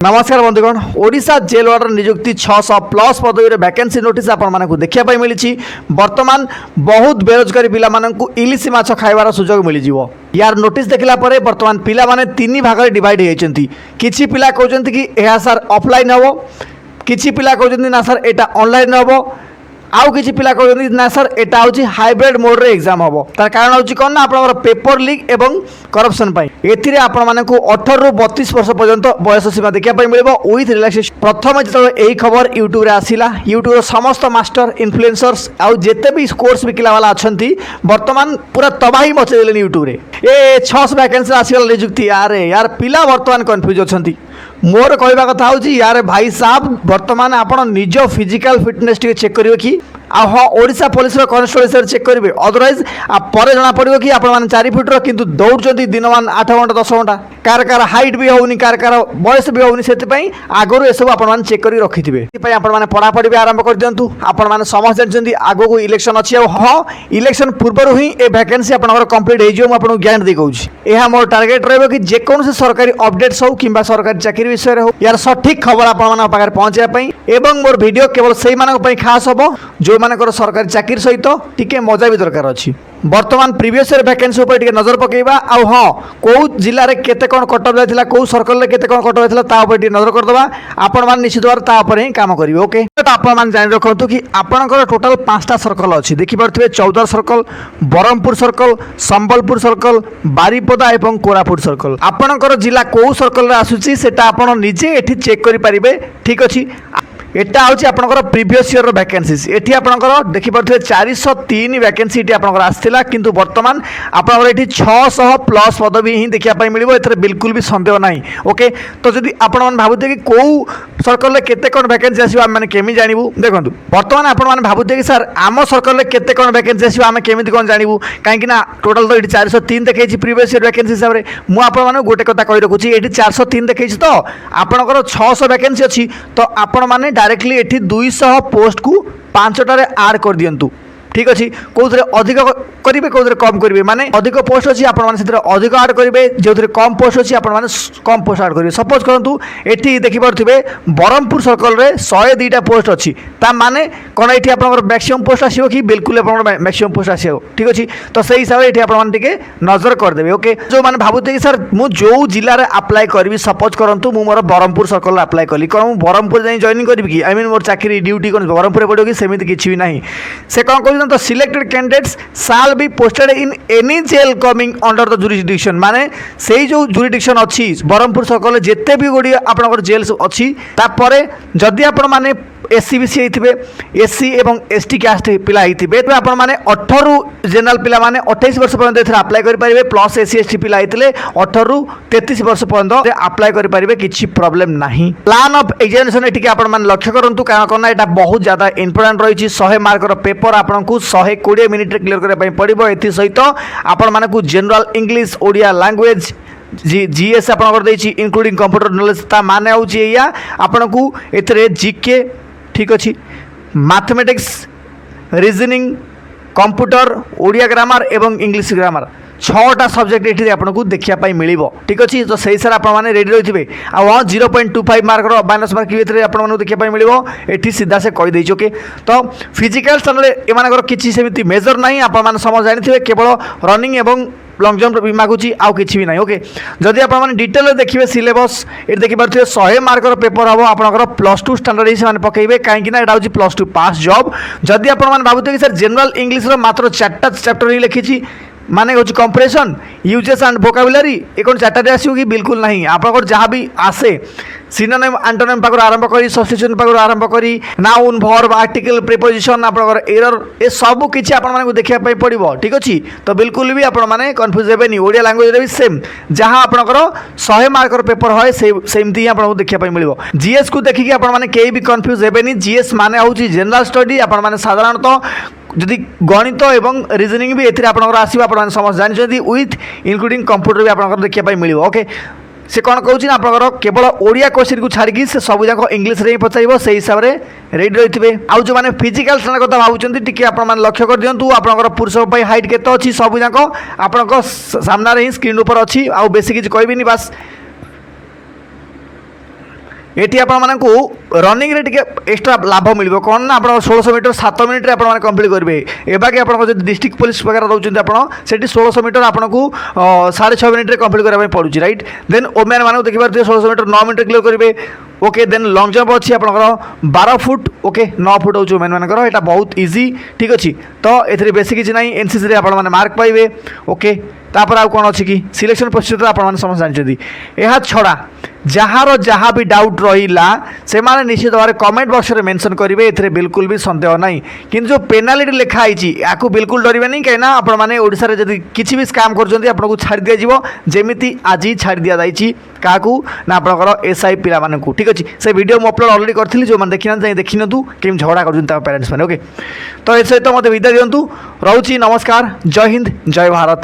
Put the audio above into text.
नमस्कार बंधुगण ओडिशा जेल वार्डर नियुक्ति 600 प्लस पदवी वैकेंसी नोटिस आपको देखा मिली। बर्तमान बहुत बेरोजगारी पिला इलिश माछ खाइबार सुजोग मिल यार नोटिस देखला परे बर्तमान पिला माने तीन भाग में डिवाइड होती। किछि पिला कहते कि यह सर ऑफलाइन हम, किछि पिला कहते ना सर एटा ऑनलाइन हम, आउ किछि पिला कहते ना सर एटा हूँ हाइब्रिड मोड रे एग्जाम हम। तार कारण हूँ कौन ना आप पेपर लीक एवं करप्शन एथिरे आपण मानकु 18 रु 32 वर्ष पर्यंत बयस सीमा देखा मिले विथ रिलैक्सेशन। प्रथम जो यही खबर यूट्यूब रे आसिला, यूट्यूब समस्त मास्टर इन्फ्लुएंसर्स आउ जेते भी कोर्स बिकला वाला अच्छी बर्तमान पूरा तबाही मचेदेले यूट्यूब रे। ए 600 वैकेंसी आसीगला नियुक्ति यार पिला बर्तमान कन्फ्यूज अच्छी। मोर कहवा कथा हूँ यार भाई साहब बर्तमान आप निज फिजिकल फिटनेस टी चेक करेंगे कि हाँ ओडिशा पुलिस कन्स्टिट्यूएंसी चेक करेंगे। अदरवाइज पर जना पड़ो कि आप 4 फुट किंतु दौड़ दिनमान 8 घंटा 10 घंटा कार हाइट भी होनी कार बयस भी होनी से आगु ये सब आप चेक कर रखि थे। पढ़ापढ़ी भी आरंभ कर दिंतु। आपने समस्त जानते आग को इलेक्शन अच्छी हाँ इलेक्शन पूर्व ही ए वैकेंसी आप कंप्लीट हो ज्ञान दे कौन यह मोर टार्गेट रही कि जेकोसी सरकारी अपडेट्स हो कि सरकारी चाकरी विषय हो यार सठिक खबर आप पहुंचाई एवं मोर वीडियो केवल से खास हम जो मानकर सरकारी चाकरी सहित टिके मजा भी दरकार अच्छी। बर्तमान प्रीवियस ईयर वैकेंसी उपर टिके नजर पकेबा आउ हाँ कौ जिले में केते कौन कटअप जाइथिला कौ सर्कल में केते कौन कटअप जाइथिला ता उपर टिके नजर करदबा। आपण मान निश्चित भाव ता उपर ही काम करिवे। ओके तो आपण मान जानि रखंतु कि आपनकर टोटल 5टा सर्कल अछि। देखि परथिबे Choudwar circle, Berhampur circle, Sambalpur circle, Baripada एवं कोरापुट सर्कल। आपनकर जिला कौ सर्कल रे आसुची सेटा आपण निजे एठी चेक करि परिबे। ठीक अछि एटा हूँ आपंकर प्रीवियस ईयर वैकेंसीज एटी आपंकर देखिपे 403 वैकेंसी ये आपंकर आसाला किंतु बर्तमान आपंकर ये 600 प्लस पदवी ही देखा मिले ए बिल्कुल भी संदेह ना। ओके तो जब आपण भावुते कि कौ सर्कल में केते कौन वैकेंसी आसो आम केमी जानू देखो बर्तमान आपण भावुते कि सर आम सर्कल में केते कौन वैकेंसी आसो आम केमी कौन जानू कहीं टोटाल तो ये 403 देखी प्रीवियस ईयर वैकेंसी हिसाब से मुझे गोटे कथा कही रखुच्छी ये 403 देखी तो आपंकर 600 वैकेंसी अच्छी तो आपण मैंने डायरेक्टली एठी 200 पोस्ट को 5टारे आड कर दियंतु। ठीक अच्छे कौन अधिक करेंगे कौन कम करेंगे माने अधिक पोस्ट अच्छी आपने अधिक आड करेंगे जो कम पोस्ट अच्छी आपने कम पोस्ट आड करेंगे। सपोज करूँ ये देखिपे बरहमपुर सर्कल में 102टा पोस्ट अच्छी माने कौन ये आप मैक्सिमम पोस्ट आसो कि बिल्कुल मैक्सिमम पोस्ट आसो। ठीक अच्छे तो से हिसाब से ये नजर करदे। ओके जो मैंने भावुते कि सर मुझे जिले में आप्लाय करी सपोज करूँ मोर बरहमपुर सर्कल आप्लाय कली कौन मुझे बरहमपुर जाए जॉइन करी कि आई मीन मोर चाकरी ड्यूटी कौन बरहमपुर पड़ो कि सेमती किसी भी ना से कौन कहते तो selected candidates shall be posted in any jail coming under the jurisdiction माने से जो जुरिडिक्शन अच्छी बरहमपुर सर्कल जिते भी गोटे आपंकर जेल अच्छी तापर जदि आपण माने एससी बीसी होते एससी एवं एसटी कास्ट पिला होते तो आपने 18 जेनराल पिला माने 28 वर्ष पर्यंत आप्लाय करेंगे प्लस एससी एसटी पिला होते 18 रु 33 वर्ष पर्यंत आप्लाय करेंगे किसी प्रोब्लेम नहीं। प्लान ऑफ एग्जामिनेशन ये आपने लक्ष्य करूँ कारण यहाँ बहुत ज़्यादा इंपोर्टेंट रही 100 मार्कर पेपर आपको 120 मिनिट क्लियर करने पड़ो। ए सहित आपण मानक general English Odia language GS आपंकर इंक्लूडिंग कंप्यूटर नॉलेज ता माने हूँ या आपन को ए जीके ठीक अच्छे mathematics reasoning computer Odia grammar एवं इंग्लिश ग्रामर 6टा सब्जेक्ट ये आपको देखापी मिल। ठीक अच्छे तो सही सारे आपने रेडी रही थे हाँ 0.25 मार्कर माइनस मार्क ये आपको देखापी मिले ये सीधा से कहीदे। ओके तो फिजिकल स्टैंडर्ड एम किसी सेमती मेजर ना आप समझ जानी केवल रनिंग एवं लंग जंप भी मागुची आउ किसी भी ना। ओके जदि आप डिटेल देखिए सिलेबस ये देखिपे 100 मार्कर पेपर हम आपंकर +2 स्टैंडर्ड ही पकेबे कहीं यहाँ हूँ +2 पास जॉब। जदि आप भावुते कि सर जनरल इंग्लिश मात्र 4टा चैप्टर ही लिखी माने हूँ कंप्रेशन यूजेस एंड वोकाबुलरी ये कौन 4टारे आसो कि बिल्कुल नहीं आप जहाँ भी आसे सिनोनिम एंटोनिम पाखर आरंभ करी सब्स्टिट्यूशन पाखर आरंभ करी नाउन वर्ब आर्टिकल प्रीपोजिशन आपंकर एरर ये सब किसी आपको देखापी पड़ो। ठीक अच्छे तो बिल्कुल भी आपने कन्फ्यूज हेनी ओडिया लैंग्वेज भी सेम जहाँ आपंकर 100 मार्कर पेपर है सेमती ही आपको देखापी मिले। जीएस को देखिए आपने कहीं भी कन्फ्यूज हेनी जीएस माने हूँ जनरल स्टडी आपने साधारणतः जदि गणित एवं रिजनिंग भी ये आसो आप समझ जानते विथ इंक्लूडिंग कंप्यूटर भी आपको देखापी मिले। ओके से कौन कहूँ ना आप केवल ओडिया क्वेश्चन को छाड़ी से सब जाक इंग्लीश रे पचार से हिसाब से रेडी रही थे। आउ जो मैंने फिजिकल स्टैंडर्ड कथा भावुं टी आप लक्ष्य कर दिंतु आपंकर पुरुष हाइट केते अच्छी सब जाक आप सामने ही स्क्रीन पर अच्छी आउ बेसी किसी कहबी बास এটি আপনার রনিং রে টিকে এক্সট্রা লাভ মিলব কোণ না আপনার 1600 মিটার 7 মিনিটে আপনার কমপ্লিট করবে এবাকে আপনার যদি ডিস্ট্রিক্ট পুলিশ বগেরা দৌঁছেন আপনার সেটি 1600 মিটার আপনার 6.5 মিনিটে কমপ্লিট করা পড়ুଛି রাইট দেন ওমেন মানুষ দেখিপারে 1600 মিটার 9 মিনিট ক্লিয়ার করবে ওকে দেন লং জম্প अच्छी আপনার 12 ফুট ওকে 9 ফুট হচ্ছে ওমেন মানकर এটা বহুত ইজি ঠিক আছে তো এতে বেশি কিছু নাই এনসিসি রে আপনার মার্ক পাইবে ওকে তারপর আউ কোণ আছে কি সিলেকশন প্রসিডিউর আপনার সমস্ত জানিছেন ଏହା ଛଡ଼ା ଯାହାର ଯାହା ବି ଡାଉଟ୍ ରହିଲା ସେମାନେ ନିଶ୍ଚିତ ଭାବରେ କମେଣ୍ଟ ବକ୍ସରେ ମେନସନ୍ କରିବେ ଏଥିରେ ବିଲକୁଲ ବି ସନ୍ଦେହ ନାହିଁ କିନ୍ତୁ ଯେଉଁ ପେନାଲ୍ଟି ଲେଖା ହେଇଛି ୟାକୁ ବିଲକୁଲ ଡରିବେନି କାହିଁକିନା ଆପଣମାନେ ଓଡ଼ିଶାରେ ଯଦି କିଛି ବି ସ୍କାମ୍ କରୁଛନ୍ତି ଆପଣଙ୍କୁ ଛାଡ଼ି ଦିଆଯିବ ଯେମିତି ଆଜି ଛାଡ଼ି ଦିଆଯାଇଛି କାହାକୁ ନା ଆପଣଙ୍କର ଏସ୍ଆଇ ପିଲାମାନଙ୍କୁ ଠିକ୍ ଅଛି ସେ ଭିଡ଼ିଓ ମୁଁ ଅପଲୋଡ଼ ଅଲରେଡ଼ି କରିଥିଲି ଯେଉଁମାନେ ଦେଖିନାହାନ୍ତି ଯାଇ ଦେଖିନିଅନ୍ତୁ କେମିତି ଝଗଡ଼ା କରୁଛନ୍ତି ତାଙ୍କ ପ୍ୟାରେଣ୍ଟସ୍ ମାନେ ଓକେ ତ ଏ ସହିତ ମୋତେ ବିଦାୟ ଦିଅନ୍ତୁ ରହୁଛି ନମସ୍କାର ଜୟ ହିନ୍ଦ ଜୟ ଭାରତ।